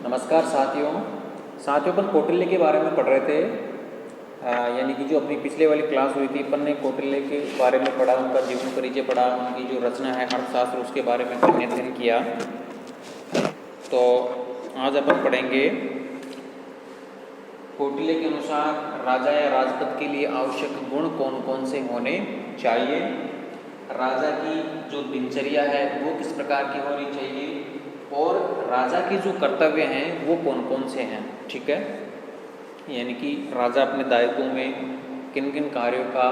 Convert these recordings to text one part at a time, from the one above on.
नमस्कार साथियों। अपन कौटिल्य के बारे में पढ़ रहे थे। यानी कि जो अपनी पिछले वाली क्लास हुई थी, अपन ने कौटिल्य के बारे में पढ़ा, उनका जीवन परिचय पढ़ा, उनकी जो रचना है अर्थशास्त्र उसके बारे में अपन ने अध्ययन किया। तो आज अपन पढ़ेंगे कौटिल्य के अनुसार राजा या राजपद के लिए आवश्यक गुण कौन कौन से होने चाहिए, राजा की जो दिनचर्या है वो किस प्रकार की होनी चाहिए, और राजा के जो कर्तव्य हैं वो कौन कौन से हैं। ठीक है, यानी कि राजा अपने दायित्वों में किन किन कार्यों का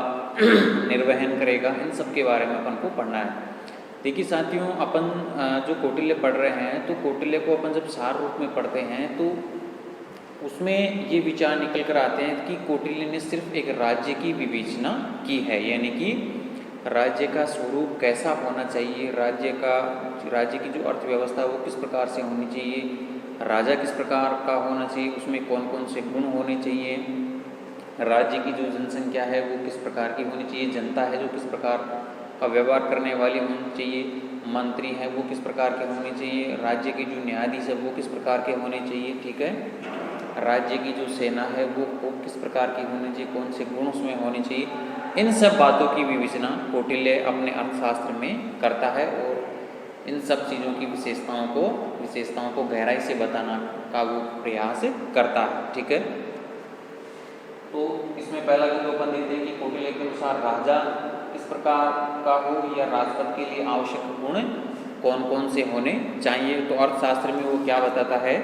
निर्वहन करेगा, इन सब के बारे में अपन को पढ़ना है। देखिए साथियों, अपन जो कौटिल्य पढ़ रहे हैं, तो कौटिल्य को अपन जब सार रूप में पढ़ते हैं तो उसमें ये विचार निकल कर आते हैं कि कौटिल्य ने सिर्फ एक राज्य की विवेचना की है, यानी कि राज्य का स्वरूप कैसा होना चाहिए, राज्य की जो अर्थव्यवस्था है वो किस प्रकार से होनी चाहिए, राजा किस प्रकार का होना चाहिए, उसमें कौन कौन से गुण होने चाहिए, राज्य की जो जनसंख्या है वो किस प्रकार की होनी चाहिए, जनता है जो किस प्रकार का व्यवहार करने वाली होनी चाहिए, मंत्री हैं वो किस प्रकार के होने चाहिए, राज्य के जो न्यायाधीश है वो किस प्रकार के होने चाहिए। ठीक है, राज्य की जो सेना है वो किस प्रकार की होनी चाहिए, कौन से गुण उसमें होने चाहिए, इन सब बातों की विवेचना कौटिल्य अपने अर्थशास्त्र में करता है और इन सब चीज़ों की विशेषताओं को गहराई से बताना का वो प्रयास करता है। ठीक है, तो इसमें पहला जो अपन देखते हैं कि कौटिल्य के अनुसार राजा किस प्रकार का हो या राजपद के लिए आवश्यक गुण कौन कौन से होने चाहिए। तो अर्थशास्त्र में वो क्या बताता है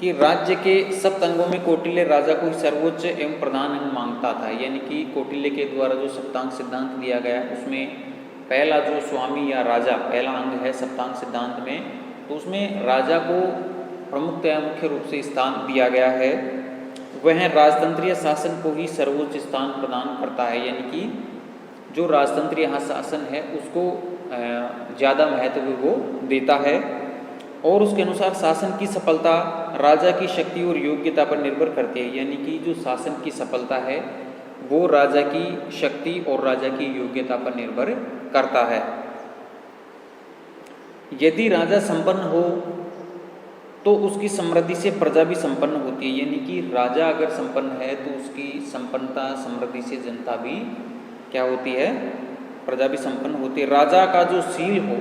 कि राज्य के सप्त अंगों में कौटिल्य राजा को सर्वोच्च एवं प्रधान अंग मांगता था। यानी कि कौटिल्य के द्वारा जो सप्तांग सिद्धांत दिया गया उसमें पहला जो स्वामी या राजा पहला अंग है सप्तांग सिद्धांत में, तो उसमें राजा को प्रमुखतया मुख्य रूप से स्थान दिया गया है। वह राजतंत्रीय शासन को ही सर्वोच्च स्थान प्रदान करता है, यानी कि जो राजतंत्रीय शासन है उसको ज़्यादा महत्व वो देता है और उसके अनुसार शासन की सफलता राजा की शक्ति और योग्यता पर निर्भर करती है। यानी कि जो शासन की सफलता है वो राजा की शक्ति और राजा की योग्यता पर निर्भर करता है। यदि राजा संपन्न हो तो उसकी समृद्धि से प्रजा भी संपन्न होती है। यानी कि राजा अगर संपन्न है तो उसकी संपन्नता समृद्धि से जनता भी क्या होती है, प्रजा भी संपन्न होती है। राजा का जो शील हो,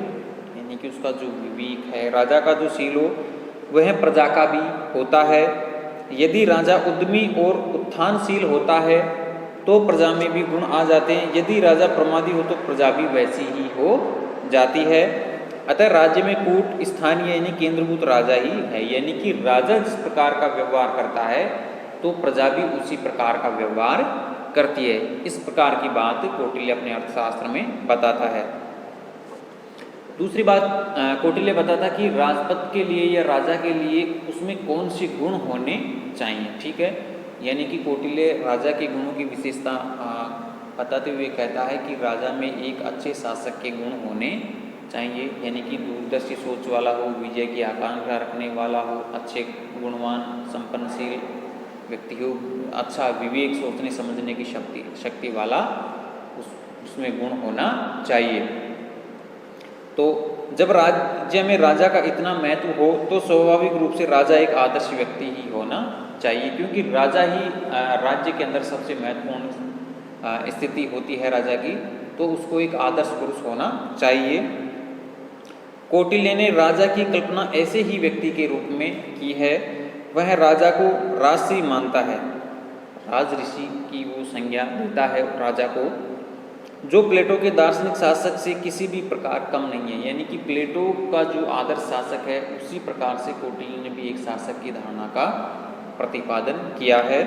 यानी कि उसका जो विवेक है, राजा का जो शील हो वह प्रजा का भी होता है। यदि राजा उद्यमी और उत्थानशील होता है तो प्रजा में भी गुण आ जाते हैं। यदि राजा प्रमादी हो तो प्रजा भी वैसी ही हो जाती है। अतः राज्य में कूट स्थानीय यानी केंद्रभूत राजा ही है। यानी कि राजा जिस प्रकार का व्यवहार करता है तो प्रजा भी उसी प्रकार का व्यवहार करती है। इस प्रकार की बात कौटिल्य अपने अर्थशास्त्र में बताता है। दूसरी बात कौटिल्य बताता कि राजपद के लिए या राजा के लिए उसमें कौन से गुण होने चाहिए। ठीक है, यानी कि कौटिल्य राजा के गुणों की विशेषता बताते हुए कहता है कि राजा में एक अच्छे शासक के गुण होने चाहिए। यानी कि दूरदर्शी सोच वाला हो, विजय की आकांक्षा रखने वाला हो, अच्छे गुणवान संपन्नशील व्यक्ति हो, अच्छा विवेक सोचने समझने की शक्ति वाला उसमें गुण होना चाहिए। तो जब राज्य में राजा का इतना महत्व हो तो स्वाभाविक रूप से राजा एक आदर्श व्यक्ति ही होना चाहिए, क्योंकि राजा ही राज्य के अंदर सबसे महत्वपूर्ण स्थिति होती है राजा की, तो उसको एक आदर्श पुरुष होना चाहिए। कौटिल्य ने राजा की कल्पना ऐसे ही व्यक्ति के रूप में की है। वह राजा को राजसी मानता है, राज ऋषि की वो संज्ञा देता है राजा को, जो प्लेटो के दार्शनिक शासक से किसी भी प्रकार कम नहीं है। यानी कि प्लेटो का जो आदर्श शासक है उसी प्रकार से कौटिल्य ने भी एक शासक की धारणा का प्रतिपादन किया है।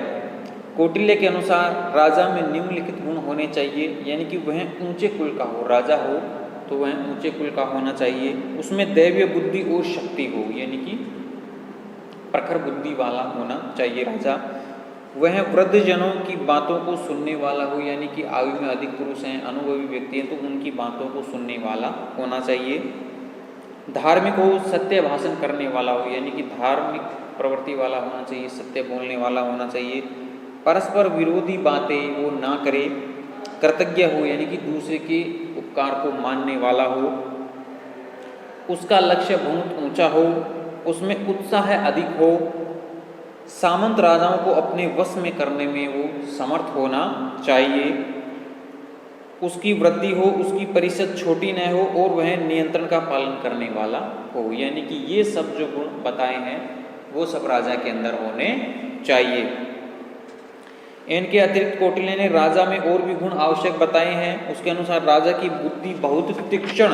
कौटिल्य के अनुसार राजा में निम्नलिखित गुण होने चाहिए, यानी कि वह ऊंचे कुल का हो, राजा हो तो वह ऊंचे कुल का होना चाहिए। उसमें दैवीय बुद्धि और शक्ति हो, यानी कि प्रखर बुद्धि वाला होना चाहिए राजा। वह वृद्धजनों की बातों को सुनने वाला हो, यानी कि आयु में अधिक पुरुष हैं, अनुभवी व्यक्ति हैं, तो उनकी बातों को सुनने वाला होना चाहिए। धार्मिक हो, सत्य भाषण करने वाला हो, यानी कि धार्मिक प्रवृत्ति वाला होना चाहिए, सत्य बोलने वाला होना चाहिए। परस्पर विरोधी बातें वो ना करे। कृतज्ञ हो यानी कि दूसरे के उपकार को मानने वाला हो, उसका लक्ष्य बहुत ऊंचा हो, उसमें उत्साह अधिक हो, सामंत राजाओं को अपने वश में करने में वो समर्थ होना चाहिए, उसकी वृद्धि हो, उसकी परिषद छोटी न हो और वह नियंत्रण का पालन करने वाला हो। यानी कि ये सब जो गुण बताए हैं वो सब राजा के अंदर होने चाहिए। इनके अतिरिक्त कौटिल्य ने राजा में और भी गुण आवश्यक बताए हैं। उसके अनुसार राजा की बुद्धि बहुत तीक्ष्ण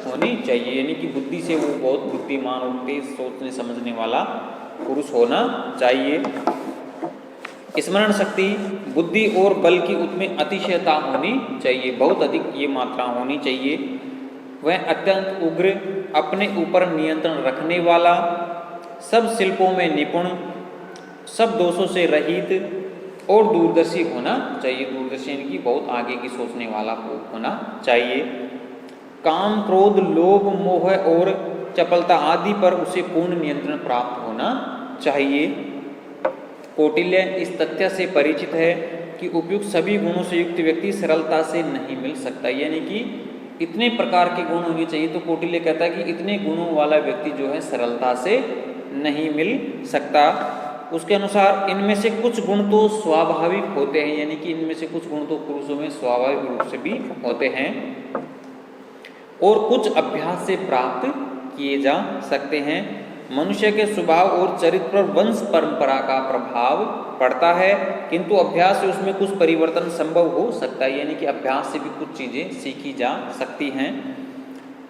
होनी चाहिए, यानी कि बुद्धि से वो बहुत बुद्धिमान और तेज सोचने समझने वाला पुरुष होना चाहिए। स्मरण शक्ति, बुद्धि और बल की उसमें अतिशयता होनी चाहिए, बहुत अधिक ये मात्रा होनी चाहिए। वह अत्यंत उग्र, अपने ऊपर नियंत्रण रखने वाला, सब शिल्पों में निपुण, सब दोषों से रहित और दूरदर्शी होना चाहिए। दूरदर्शी यानी कि बहुत आगे की सोचने वाला होना चाहिए। काम, क्रोध, लोभ, मोह और चपलता आदि पर उसे पूर्ण नियंत्रण प्राप्त होना चाहिए। कौटिल्य इस तथ्य से परिचित है कि उपयुक्त सभी गुणों से युक्त व्यक्ति सरलता से नहीं मिल सकता, यानी कि इतने प्रकार के गुण होने चाहिए। तो कौटिल्य कहता है कि इतने गुणों वाला व्यक्ति जो है सरलता से नहीं मिल सकता। उसके अनुसार इनमें से कुछ गुण तो स्वाभाविक होते हैं, यानी कि इनमें से कुछ गुण तो पुरुषों में स्वाभाविक रूप से भी होते हैं और कुछ अभ्यास से प्राप्त किए जा सकते हैं। मनुष्य के स्वभाव और चरित्र पर वंश परंपरा का प्रभाव पड़ता है, किंतु अभ्यास से उसमें कुछ परिवर्तन संभव हो सकता है, यानी कि अभ्यास से भी कुछ चीजें सीखी जा सकती हैं।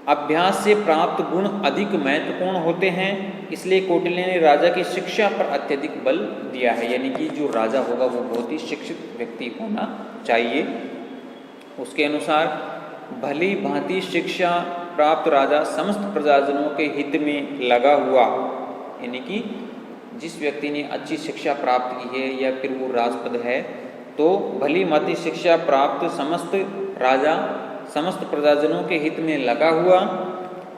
अभ्यास से प्राप्त गुण अधिक महत्वपूर्ण होते हैं, इसलिए कौटिल्य ने राजा की शिक्षा पर अत्यधिक बल दिया है, यानी कि जो राजा होगा वो बहुत ही शिक्षित व्यक्ति होना चाहिए। उसके अनुसार भली भांति शिक्षा प्राप्त राजा समस्त प्रजाजनों के हित में लगा हुआ, यानी कि जिस व्यक्ति ने अच्छी शिक्षा प्राप्त की है या फिर वो राजपद है, तो भली भांति शिक्षा प्राप्त समस्त राजा समस्त प्रजाजनों के हित में लगा हुआ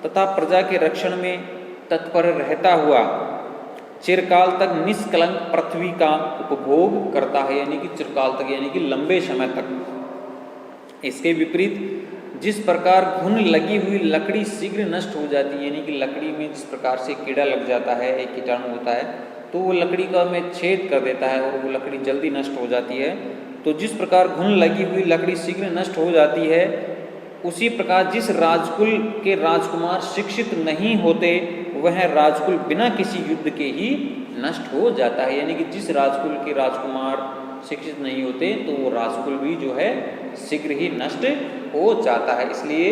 तथा प्रजा के रक्षण में तत्पर रहता हुआ चिरकाल तक निष्कलंक पृथ्वी का उपभोग करता है, यानी कि चिरकाल तक यानी कि लंबे समय तक। इसके विपरीत जिस प्रकार घुन लगी हुई लकड़ी शीघ्र नष्ट हो जाती है, यानी कि लकड़ी में जिस प्रकार से कीड़ा लग जाता है, एक कीटाणु होता है तो वो लकड़ी का में छेद कर देता है और वो लकड़ी जल्दी नष्ट हो जाती है। तो जिस प्रकार घुन लगी हुई लकड़ी शीघ्र नष्ट हो जाती है, उसी प्रकार जिस राजकुल के राजकुमार शिक्षित नहीं होते वह राजकुल बिना किसी युद्ध के ही नष्ट हो जाता है, यानी कि जिस राजकुल के राजकुमार शिक्षित नहीं होते तो वो राजकुल भी जो है शीघ्र ही नष्ट हो जाता है। इसलिए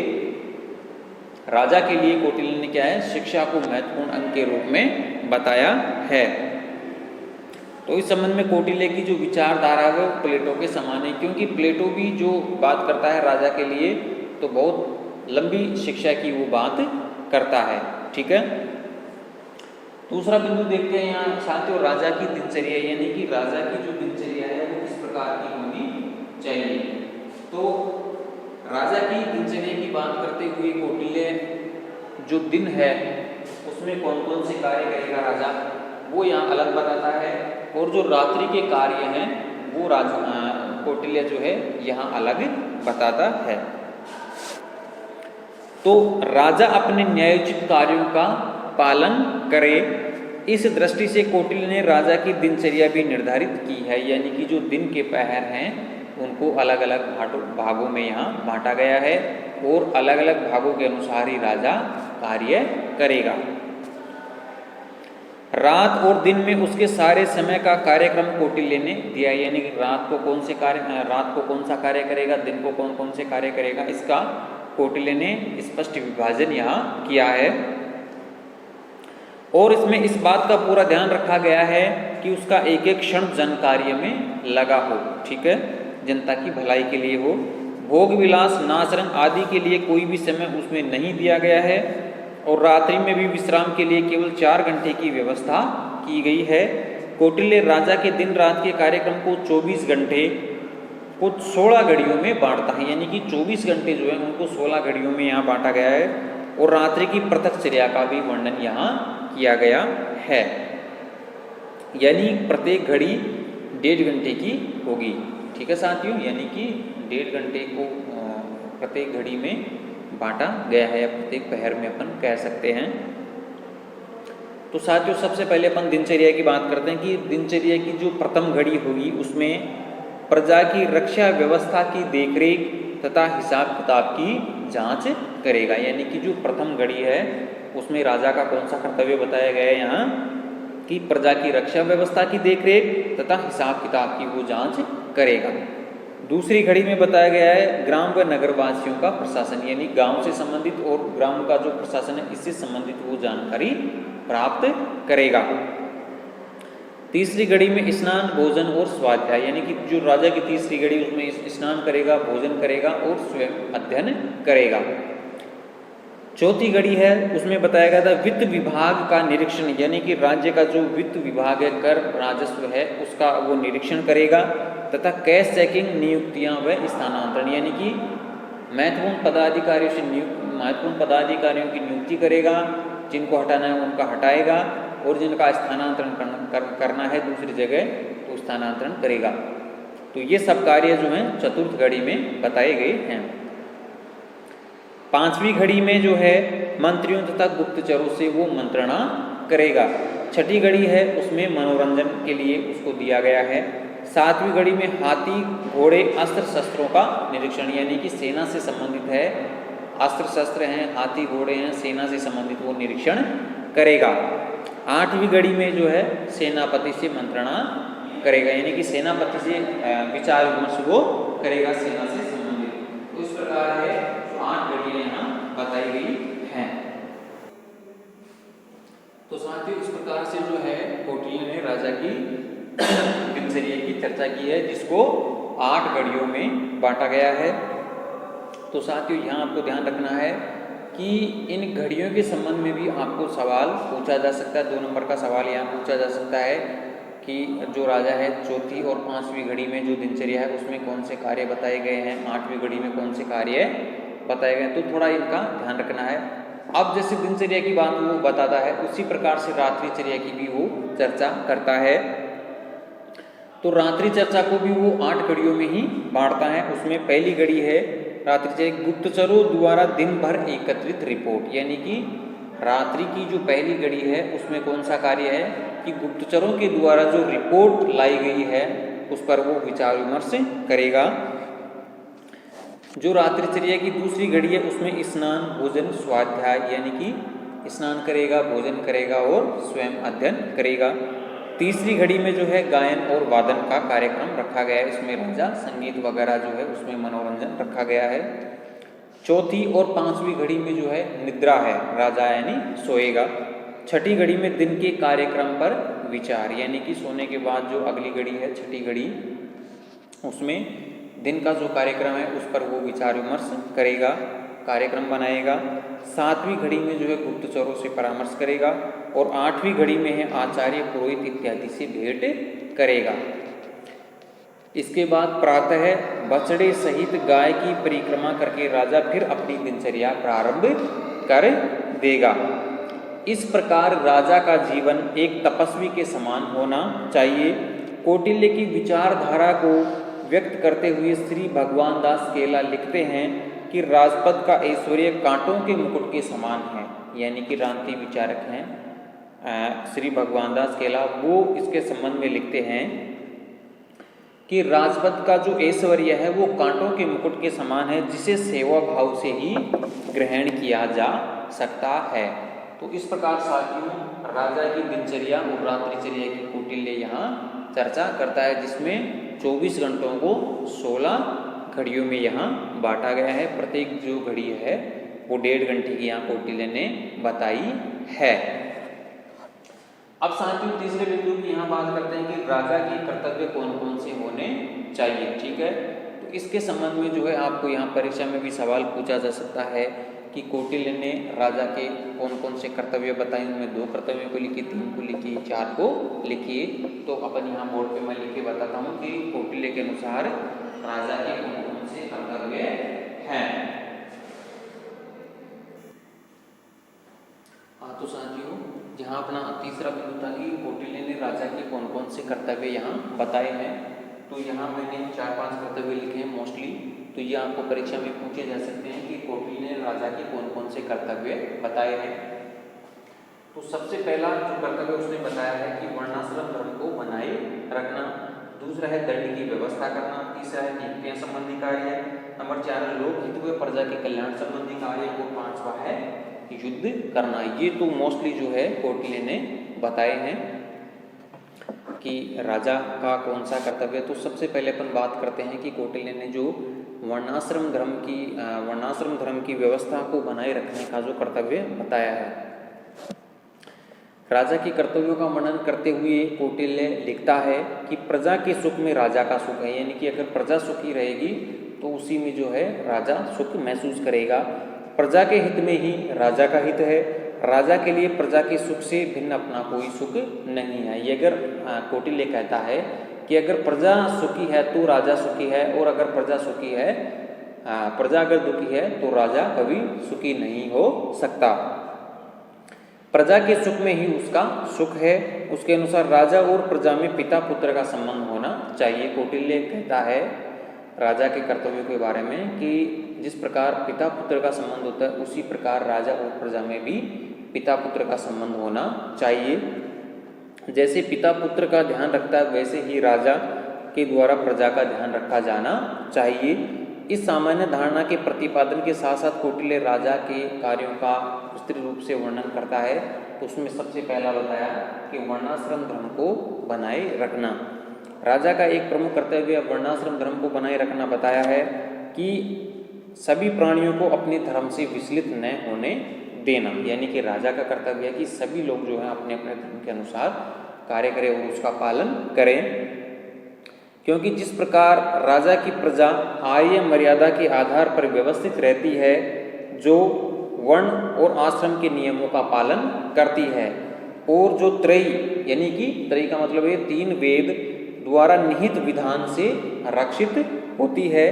राजा के लिए कौटिल्य ने क्या है, शिक्षा को महत्वपूर्ण अंग के रूप में बताया है। तो इस संबंध में कौटिल्य की जो विचारधारा है वो प्लेटो के समान है, क्योंकि प्लेटो भी जो बात करता है राजा के लिए तो बहुत लंबी शिक्षा की वो बात करता है। ठीक है, दूसरा बिंदु देखते हैं यहाँ साथियों, राजा की दिनचर्या, यानी कि राजा की जो दिनचर्या है वो किस प्रकार की होनी चाहिए। तो राजा की दिनचर्या की बात करते हुए कौटिल्य जो दिन है उसमें कौन कौन से कार्य करेगा राजा वो यहाँ अलग बताता है, और जो रात्रि के कार्य हैं वो कौटिल्य जो है यहाँ अलग बताता है। तो राजा अपने न्यायोचित कार्यों का पालन करे, इस दृष्टि से कौटिल्य ने राजा की दिनचर्या भी निर्धारित की है, यानी कि जो दिन के पहर हैं उनको अलग अलग भागों में यहाँ बांटा गया है और अलग अलग भागों के अनुसार ही राजा कार्य करेगा। रात और दिन में उसके सारे समय का कार्यक्रम कौटिल्य ने दिया, यानी कि रात को कौन सा कार्य करेगा, दिन को कौन कौन से कार्य करेगा, इसका कौटिल्य ने स्पष्ट विभाजन यहाँ किया है। और इसमें इस बात का पूरा ध्यान रखा गया है कि उसका एक एक क्षण जन कार्य में लगा हो, ठीक है, जनता की भलाई के लिए हो। भोग विलास, नाच रंग आदि के लिए कोई भी समय उसमें नहीं दिया गया है, और रात्रि में भी विश्राम के लिए केवल 4 घंटे की व्यवस्था की गई है। कौटिल्य राजा के दिन रात के कार्यक्रम को 24 घंटे को 16 घड़ियों में बांटता है, यानी कि 24 घंटे जो है उनको 16 घड़ियों में यहाँ बांटा गया है, और रात्रि की पृथक चर्या का भी वर्णन यहाँ किया गया है, यानी प्रत्येक घड़ी 1.5 घंटे की होगी। ठीक है साथियों, यानी कि 1.5 घंटे को प्रत्येक घड़ी में बांटा गया है, या प्रत्येक पहर में अपन कह सकते हैं। तो साथियों, सबसे पहले अपन दिनचर्या की बात करते हैं कि दिनचर्या की जो प्रथम घड़ी होगी उसमें प्रजा की रक्षा व्यवस्था की देखरेख तथा हिसाब किताब की जांच करेगा। यानी कि जो प्रथम घड़ी है उसमें राजा का कौन सा कर्तव्य बताया गया है यहाँ, कि प्रजा की रक्षा व्यवस्था की देखरेख तथा हिसाब किताब की वो जांच करेगा। दूसरी घड़ी में बताया गया है ग्राम व नगरवासियों का प्रशासन, यानी गांव से संबंधित और ग्राम का जो प्रशासन है इससे संबंधित वो जानकारी प्राप्त करेगा। तीसरी घड़ी में स्नान, भोजन और स्वाध्याय, यानी कि जो राजा की तीसरी घड़ी उसमें स्नान करेगा, भोजन करेगा और स्वयं अध्ययन करेगा। चौथी घड़ी है उसमें बताया गया था वित्त विभाग का निरीक्षण, यानी कि राज्य का जो वित्त विभाग है, कर राजस्व है, उसका वो निरीक्षण करेगा तथा कैश चेकिंग, नियुक्तियां व स्थानांतरण, यानी कि महत्वपूर्ण पदाधिकारियों की नियुक्ति करेगा, जिनको हटाना है उनका हटाएगा और जिनका स्थानांतरण करना है दूसरी जगह तो स्थानांतरण करेगा। तो ये सब कार्य जो हैं चतुर्थ घड़ी में बताए गए हैं। पांचवी घड़ी में जो है मंत्रियों तथा गुप्तचरों से वो मंत्रणा करेगा। छठी घड़ी है उसमें मनोरंजन के लिए उसको दिया गया है। सातवीं घड़ी में हाथी, घोड़े, अस्त्र शस्त्रों का निरीक्षण, यानी कि सेना से संबंधित है, अस्त्र शस्त्र हैं, हाथी घोड़े हैं, सेना से संबंधित वो निरीक्षण करेगा। आठवीं घड़ी में जो है सेनापति से मंत्रणा करेगा, यानी कि सेनापति से विचार विमर्श वो करेगा सेना से संबंधित। तो इस प्रकार है 8 घड़ियां यहाँ बताई गई हैं। तो साथियों, इस प्रकार से जो है कौटिल्य ने राजा की दिनचर्या की चर्चा की है, जिसको 8 घड़ियों में बांटा गया है। तो साथियों, यहाँ आपको ध्यान रखना है कि इन घड़ियों के संबंध में भी आपको सवाल पूछा जा सकता है। 2 नंबर का सवाल यहाँ पूछा जा सकता है कि जो राजा है चौथी और 5वीं घड़ी में जो दिनचर्या है उसमें कौन से कार्य बताए गए हैं, 8वीं घड़ी में कौन से कार्य बताए गए हैं, तो थोड़ा इनका ध्यान रखना है। अब जैसे दिनचर्या की बात वो बताता है, उसी प्रकार से रात्रिचर्या की भी वो चर्चा करता है। तो रात्रि चर्चा को भी वो 8 घड़ियों में ही बांटता है। उसमें पहली घड़ी है रात्रिचर्या, गुप्तचरों द्वारा दिन भर एकत्रित रिपोर्ट, यानी कि रात्रि की जो पहली घड़ी है उसमें कौन सा कार्य है कि गुप्तचरों के द्वारा जो रिपोर्ट लाई गई है उस पर वो विचार विमर्श करेगा। जो रात्रिचर्या की दूसरी घड़ी है उसमें स्नान, भोजन, स्वाध्याय, यानी कि स्नान करेगा, भोजन करेगा और स्वयं अध्ययन करेगा। तीसरी घड़ी में जो है गायन और वादन का कार्यक्रम रखा गया है, इसमें राजा संगीत वगैरह जो है उसमें मनोरंजन रखा गया है। चौथी और 5वीं घड़ी में जो है निद्रा है, राजा यानी सोएगा। छठी घड़ी में दिन के कार्यक्रम पर विचार, यानी कि सोने के बाद जो अगली घड़ी है छठी घड़ी, उसमें दिन का जो कार्यक्रम है उस पर वो विचार विमर्श करेगा, कार्यक्रम बनाएगा। 7वीं घड़ी में जो है गुप्तचरों से परामर्श करेगा और 8वीं घड़ी में है आचार्य, पुरोहित इत्यादि से भेंट करेगा। इसके बाद प्रातः बछड़े सहित गाय की परिक्रमा करके राजा फिर अपनी दिनचर्या प्रारंभ कर देगा। इस प्रकार राजा का जीवन एक तपस्वी के समान होना चाहिए। कौटिल्य की विचारधारा को व्यक्त करते हुए श्री भगवान दास केला लिखते हैं कि राजपद का ऐश्वर्य कांटों के मुकुट के समान है, यानी कि रांती विचारक हैं श्री भगवान दास केला, वो इसके संबंध में लिखते हैं कि राजपद का जो ऐश्वर्य है वो कांटों के मुकुट के समान है, जिसे सेवा भाव से ही ग्रहण किया जा सकता है। तो इस प्रकार साथियों राजा की दिनचर्या और रात्रिचर्या की कौटिल्य यहाँ चर्चा करता है, जिसमें 24 घंटों को 16 घड़ियों में यहाँ बांटा गया है। प्रत्येक जो घड़ी है वो 1.5 घंटे की यहाँ कौटिल्य ने बताई है। अब साथियों तीसरे बिंदु की यहाँ बात करते हैं कि राजा के कर्तव्य कौन कौन से होने चाहिए। ठीक है, तो इसके संबंध में जो है आपको यहाँ परीक्षा में भी सवाल पूछा जा सकता है कि कौटिल्य ने राजा के कौन कौन से कर्तव्य बताए, उनमें 2 कर्तव्यों को लिखिए, 3 को लिखिए, 4 को लिखिए। तो अपन यहाँ बोर्ड पे मैं लिख के बताता हूँ कि कौटिल्य के अनुसार राजा के कौन कौन से कर्तव्य हैं। तो साथियों जहाँ अपना तीसरा बिंदु था कि कौटिल्य ने राजा के कौन कौन से कर्तव्य यहाँ बताए हैं, तो यहाँ मैंने 4-5 कर्तव्य लिखे हैं मोस्टली, तो ये आपको परीक्षा में पूछे जा सकते हैं कि कौटिल्य ने राजा के कौन कौन से कर्तव्य बताए हैं। तो सबसे पहला जो कर्तव्य उसने बताया है कि वर्णाश्रम धर्म को बनाए रखना, दूसरा है दंड की व्यवस्था करना, तीसरा है नियुक्तियां संबंधी कार्य, नंबर 4 है लोक हित व प्रजा के कल्याण संबंधी कार्य, और 5वां है युद्ध करना। ये तो मोस्टली जो है कौटिल्य ने बताए हैं कि राजा का कौन सा कर्तव्य। तो सबसे पहले अपन बात करते हैं कि कौटिल्य ने जो वर्णाश्रम धर्म की व्यवस्था को बनाए रखने का जो कर्तव्य बताया है। राजा के कर्तव्यों का वर्णन करते हुए कौटिल्य लिखता है कि प्रजा के सुख में राजा का सुख है, यानी कि अगर प्रजा सुखी रहेगी तो उसी में जो है राजा सुख महसूस करेगा। प्रजा के हित में ही राजा का हित है, राजा के लिए प्रजा के सुख से भिन्न अपना कोई सुख नहीं है। ये अगर कौटिल्य कहता है कि अगर प्रजा सुखी है तो राजा सुखी है, और अगर प्रजा सुखी है प्रजा अगर दुखी है तो राजा कभी सुखी नहीं हो सकता। प्रजा के सुख में ही उसका सुख है। उसके अनुसार राजा और प्रजा में पिता पुत्र का संबंध होना चाहिए। कौटिल्य कहता है राजा के कर्तव्यों के बारे में कि जिस प्रकार पिता पुत्र का संबंध होता है उसी प्रकार राजा और प्रजा में भी पिता पुत्र का संबंध होना चाहिए। जैसे पिता पुत्र का ध्यान रखता है वैसे ही राजा के द्वारा प्रजा का ध्यान रखा जाना चाहिए। इस सामान्य धारणा के प्रतिपादन के साथ साथ कौटिल्य राजा के कार्यों का विस्तृत रूप से वर्णन करता है। तो उसमें सबसे पहला बताया कि वर्णाश्रम धर्म को बनाए रखना। राजा का एक प्रमुख कर्तव्य वर्णाश्रम धर्म को बनाए रखना बताया है कि सभी प्राणियों को अपने धर्म से विचलित न होने देना, यानी कि राजा का कर्तव्य है कि सभी लोग जो हैं अपने अपने धर्म के अनुसार कार्य करें और उसका पालन करें, क्योंकि जिस प्रकार राजा की प्रजा आर्य मर्यादा के आधार पर व्यवस्थित रहती है, जो वर्ण और आश्रम के नियमों का पालन करती है, और जो त्रयी यानी कि त्रयी का मतलब है 3 वेद द्वारा निहित विधान से रक्षित होती है,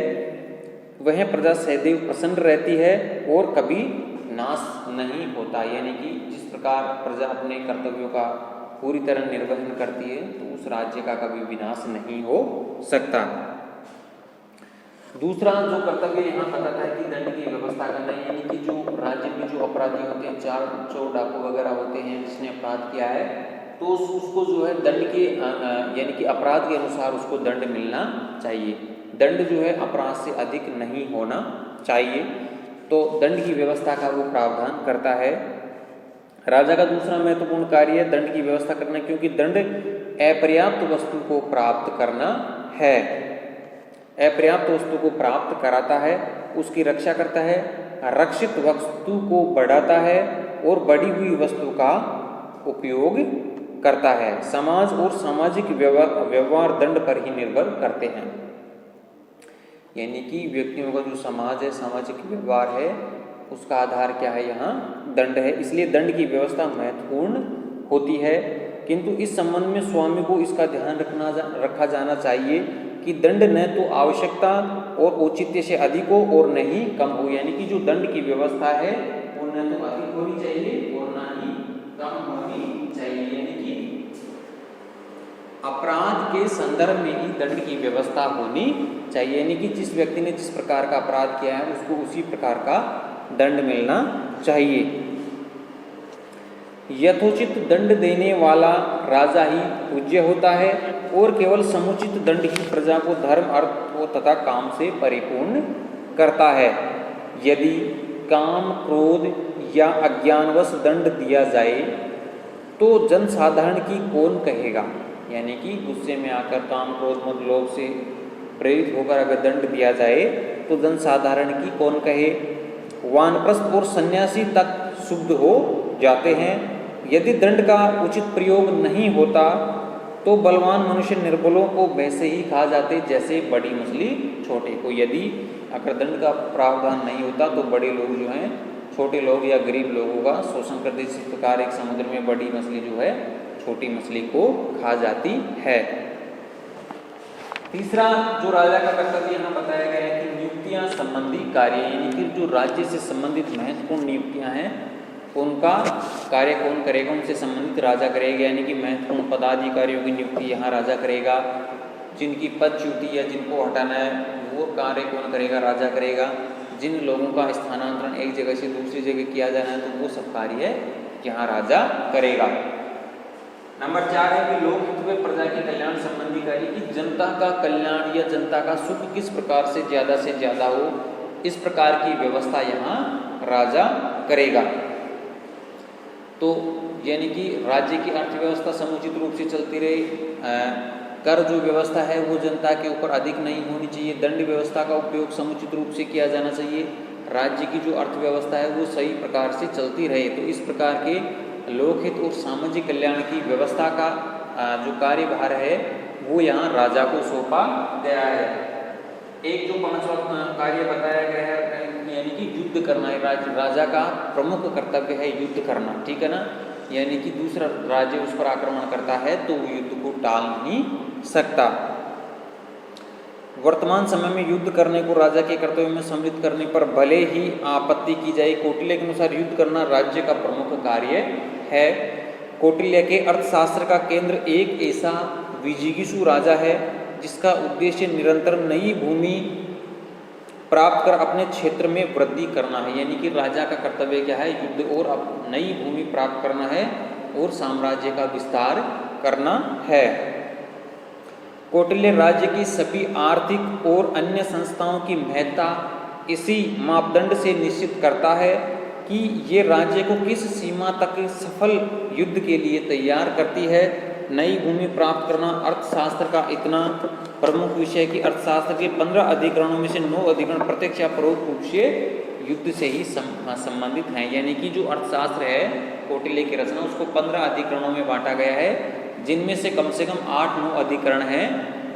वह प्रजा सदैव प्रसन्न रहती है और कभी नाश नहीं होता। यानी कि जिस प्रकार प्रजा अपने कर्तव्यों का पूरी तरह निर्वहन करती है तो उस राज्य का कभी विनाश नहीं हो सकता। दूसरा जो कर्तव्य यहाँ बताता है कि दंड की व्यवस्था करना, यानी कि जो राज्य में जो अपराधी होते हैं, चोर डाकू वगैरह होते हैं, जिसने अपराध किया है तो उसको जो है दंड के यानी कि अपराध के अनुसार उसको दंड मिलना चाहिए। दंड जो है अपराध से अधिक नहीं होना चाहिए। तो दंड की व्यवस्था का वो प्रावधान करता है। राजा का दूसरा महत्वपूर्ण कार्य है दंड की व्यवस्था करना, क्योंकि दंड अपर्याप्त वस्तु को प्राप्त करना है। अपर्याप्त वस्तु को प्राप्त कराता है, उसकी रक्षा करता है, रक्षित वस्तु को बढ़ाता है और बढ़ी हुई वस्तु का उपयोग करता है। समाज और सामाजिक व्यवहार दंड पर ही निर्भर करते हैं, यानी कि व्यक्तियों का जो समाज है, सामाजिक व्यवहार है, उसका आधार क्या है? यहाँ दंड है। इसलिए दंड की व्यवस्था महत्वपूर्ण होती है, किंतु इस संबंध में स्वामी को इसका ध्यान रखा जाना चाहिए कि दंड न तो आवश्यकता और औचित्य से अधिक हो और न ही कम हो। यानी कि जो दंड की व्यवस्था है वो न तो अधिक होनी चाहिए और न ही कम होनी चाहिए। यानी कि अपराध के संदर्भ में ही दंड की व्यवस्था होनी चाहिए, यानी कि जिस व्यक्ति ने जिस प्रकार का अपराध किया है उसको उसी प्रकार का दंड मिलना चाहिए। यथोचित दंड देने वाला राजा ही पूज्य होता है और केवल समुचित दंड ही प्रजा को धर्म, अर्थ तथा काम से परिपूर्ण करता है। यदि काम, क्रोध या अज्ञानवश दंड दिया जाए तो जनसाधारण की कौन कहेगा? यानी कि गुस्से में आकर काम, क्रोध, मद, लोभ से प्रेरित होकर अगर दंड दिया जाए तो जनसाधारण की कौन कहे? वानप्रस्थ और सन्यासी तक शुद्ध हो जाते हैं। यदि दंड का उचित प्रयोग नहीं होता तो बलवान मनुष्य निर्बलों को वैसे ही खा जाते जैसे बड़ी मछली छोटे को। यदि अगर दंड का प्रावधान नहीं होता तो बड़े लोग जो हैं छोटे लोग या गरीब लोगों का शोषण करते। इस प्रकार एक समुद्र में बड़ी मछली जो है छोटी मछली को खा जाती है। तीसरा जो राजा का कर्तव्य यहाँ बताया गया है कि नियुक्तियां संबंधी कार्य, यानी कि जो राज्य से संबंधित महत्वपूर्ण नियुक्तियां हैं उनका कार्य कौन करेगा? उनसे संबंधित राजा करेगा, यानी कि महत्वपूर्ण पदाधिकारियों की नियुक्ति यहाँ राजा करेगा। जिनकी पदच्युति या जिनको हटाना है वो कार्य कौन करेगा? राजा करेगा। जिन लोगों का स्थानांतरण एक जगह से दूसरी जगह किया जाना है तो वो सब कार्य यहाँ राजा करेगा। नंबर 4 है कि लोकहित व प्रजा के कल्याण संबंधी कार्य, कि जनता का कल्याण या जनता का सुख किस प्रकार से ज्यादा हो, इस प्रकार की व्यवस्था यहाँ राजा करेगा। तो यानी कि राज्य की अर्थव्यवस्था समुचित रूप से चलती रहे, कर जो व्यवस्था है वो जनता के ऊपर अधिक नहीं होनी चाहिए, दंड व्यवस्था का उपयोग समुचित रूप से किया जाना चाहिए, राज्य की जो अर्थव्यवस्था है वो सही प्रकार से चलती रहे। तो इस प्रकार के लोकहित और सामाजिक कल्याण की व्यवस्था का जो कार्यभार है वो यहाँ राजा को सौंपा गया है। एक जो 5वां कार्य बताया गया है यानी कि युद्ध करना है, राजा का प्रमुख कर्तव्य है युद्ध करना, ठीक है ना। यानी कि दूसरा राज्य उस पर आक्रमण करता है तो वो युद्ध को टाल नहीं सकता। वर्तमान समय में युद्ध करने को राजा के कर्तव्य में सम्मिलित करने पर भले ही आपत्ति की जाए, कौटिल्य के अनुसार युद्ध करना राज्य का प्रमुख कार्य है। कौटिल्य के अर्थशास्त्र का केंद्र एक ऐसा विजिगीषु राजा है जिसका उद्देश्य निरंतर नई भूमि प्राप्त कर अपने क्षेत्र में वृद्धि करना है। यानी कि राजा का कर्तव्य क्या है? युद्ध और नई भूमि प्राप्त करना है और साम्राज्य का विस्तार करना है। कौटिल्य राज्य की सभी आर्थिक और अन्य संस्थाओं की महत्ता इसी मापदंड से निश्चित करता है कि ये राज्य को किस सीमा तक सफल युद्ध के लिए तैयार करती है। नई भूमि प्राप्त करना अर्थशास्त्र का इतना प्रमुख विषय कि अर्थशास्त्र के 15 अधिकरणों में से 9 अधिकरण प्रत्यक्ष या परोक्ष रूप से युद्ध से ही संबंधित हैं। यानी कि जो अर्थशास्त्र है कौटिल्य की रचना उसको 15 अधिकरणों में बांटा गया है, जिनमें से कम 8-9 अधिकरण हैं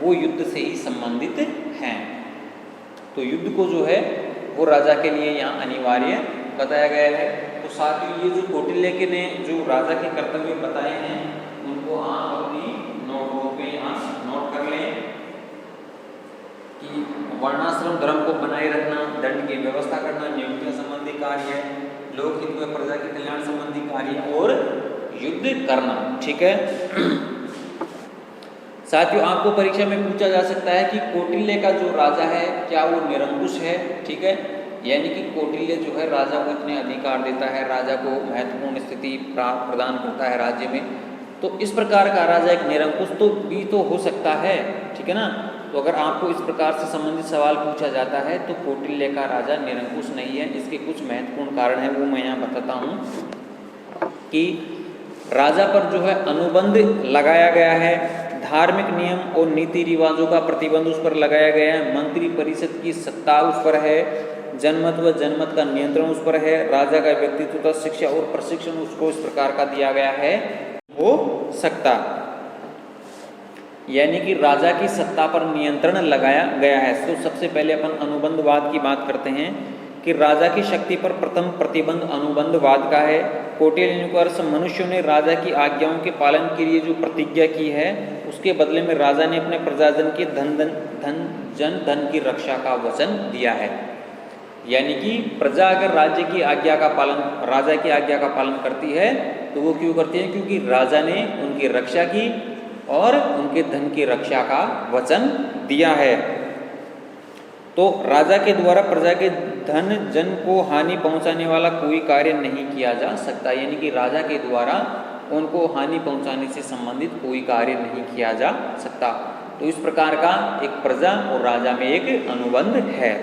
वो युद्ध से ही संबंधित हैं। तो युद्ध को जो है वो राजा के लिए यहाँ अनिवार्य बताया गया है। तो साथ ही ये जो कौटिल्य के ने जो राजा के कर्तव्य बताए हैं उनको आप अपनी नोटबुक पे यहाँ नोट कर लें कि वर्णाश्रम धर्म को बनाए रखना, दंड की व्यवस्था करना, नियुक्तियां संबंधी कार्य, लोकहित व प्रजा के कल्याण संबंधी कार्य और युद्ध करना, ठीक है। साथियों आपको परीक्षा में पूछा जा सकता है कि कौटिल्य का जो राजा है क्या वो निरंकुश है, ठीक है। यानी कि कौटिल्य जो है राजा को इतने अधिकार देता है, राजा को महत्वपूर्ण स्थिति प्रदान करता है राज्य में। तो इस प्रकार का राजा एक निरंकुश तो भी तो हो सकता है, ठीक है ना। तो अगर आपको इस प्रकार से संबंधित सवाल पूछा जाता है तो कौटिल्य का राजा निरंकुश नहीं है। इसके कुछ महत्वपूर्ण कारण हैं वो मैं यहाँ बताता हूँ कि राजा पर जो है अनुबंध लगाया गया है, धार्मिक नियम और नीति रिवाजों का प्रतिबंध उस पर लगाया गया है, मंत्री परिषद की सत्ता उस पर है, जनमत व जनमत का नियंत्रण उस पर है, राजा का व्यक्तित्व का शिक्षा और प्रशिक्षण उसको इस प्रकार का दिया गया है हो सकता। यानी कि राजा की सत्ता पर नियंत्रण लगाया गया है। तो सबसे पहले अपन अनुबंधवाद की बात करते हैं कि राजा की शक्ति पर प्रथम प्रतिबंध अनुबंधवाद का है। कौटिल्य के अनुसार मनुष्यों ने राजा की आज्ञाओं के पालन के लिए जो प्रतिज्ञा की है उसके बदले में राजा ने अपने प्रजाजन के धन की रक्षा का वचन दिया है। यानी कि प्रजा अगर राज्य की आज्ञा का पालन, राजा की आज्ञा का पालन करती है तो वो क्यों करती है? क्योंकि राजा ने उनकी रक्षा की और उनके धन की रक्षा का वचन दिया है। तो राजा के द्वारा प्रजा के धन जन को हानि पहुंचाने वाला कोई कार्य नहीं किया जा सकता। यानी कि राजा के द्वारा उनको हानि पहुंचाने से संबंधित कोई कार्य नहीं किया जा सकता। तो इस प्रकार का एक प्रजा और राजा में एक अनुबंध है।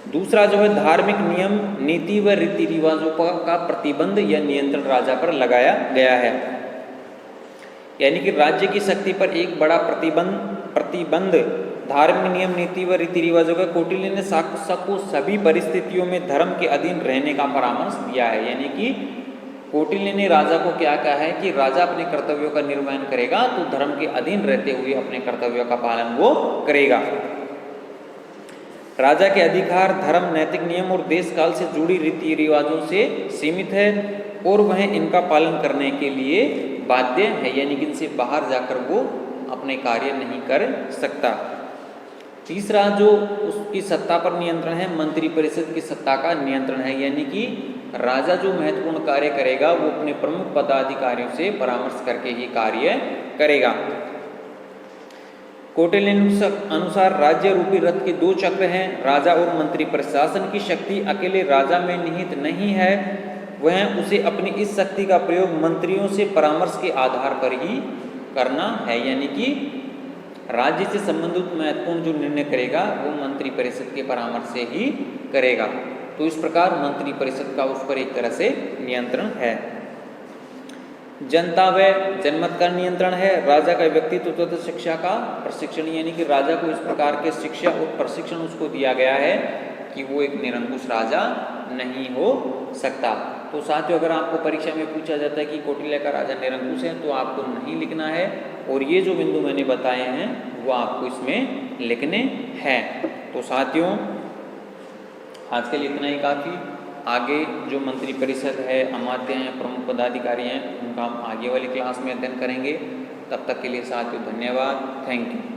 दूसरा जो है धार्मिक नियम, नीति व रीति रिवाजों का प्रतिबंध या नियंत्रण राजा पर लगाया गया है। यानी कि राज्य की शक्ति पर एक बड़ा प्रतिबंध धार्मिक नियम, नीति व रीति रिवाजों का। कौटिल्य ने सबको सभी परिस्थितियों में धर्म के अधीन रहने का परामर्श दिया है। यानी कि कौटिल्य ने राजा को क्या कहा है कि राजा अपने कर्तव्यों का निर्वहन करेगा तो धर्म के अधीन रहते हुए अपने कर्तव्यों का पालन वो करेगा। राजा के अधिकार धर्म, नैतिक नियम और देश काल से जुड़ी रीति रिवाजों से सीमित है और वह इनका पालन करने के लिए बाध्य है। यानी कि इनसे बाहर जाकर वो अपने कार्य नहीं कर सकता। तीसरा जो उसकी सत्ता पर नियंत्रण है, मंत्री परिषद की सत्ता का नियंत्रण है। यानी कि राजा जो महत्वपूर्ण कार्य करेगा वो अपने प्रमुख पदाधिकारियों से परामर्श करके ही कार्य करेगा। कौटिल्य अनुसार राज्य रूपी रथ के दो चक्र हैं। राजा और मंत्री प्रशासन की शक्ति अकेले राजा में निहित नहीं है, वह उसे अपनी इस शक्ति का प्रयोग मंत्रियों से परामर्श के आधार पर ही करना है। यानी कि राज्य से संबंधित महत्वपूर्ण जो निर्णय करेगा वो मंत्री परिषद के परामर्श से ही करेगा। तो इस प्रकार मंत्री परिषद का उस पर एक तरह से नियंत्रण है। जनता व जनमत का नियंत्रण है। राजा का व्यक्तित्व तथा शिक्षा का प्रशिक्षण, यानी कि राजा को इस प्रकार के शिक्षा और प्रशिक्षण उसको दिया गया है कि वो एक निरंकुश राजा नहीं हो सकता। तो साथियों, अगर आपको परीक्षा में पूछा जाता है कि कौटिल्य का राजा निरंकुश है तो आपको नहीं लिखना है, और ये जो बिंदु मैंने बताए हैं वो आपको इसमें लिखने हैं। तो साथियों, आज के लिए इतना ही काफ़ी। आगे जो मंत्री परिषद है, अमात्य हैं, प्रमुख पदाधिकारी हैं, उनका हम आगे वाली क्लास में अध्ययन करेंगे। तब तक के लिए साथियों धन्यवाद, थैंक यू।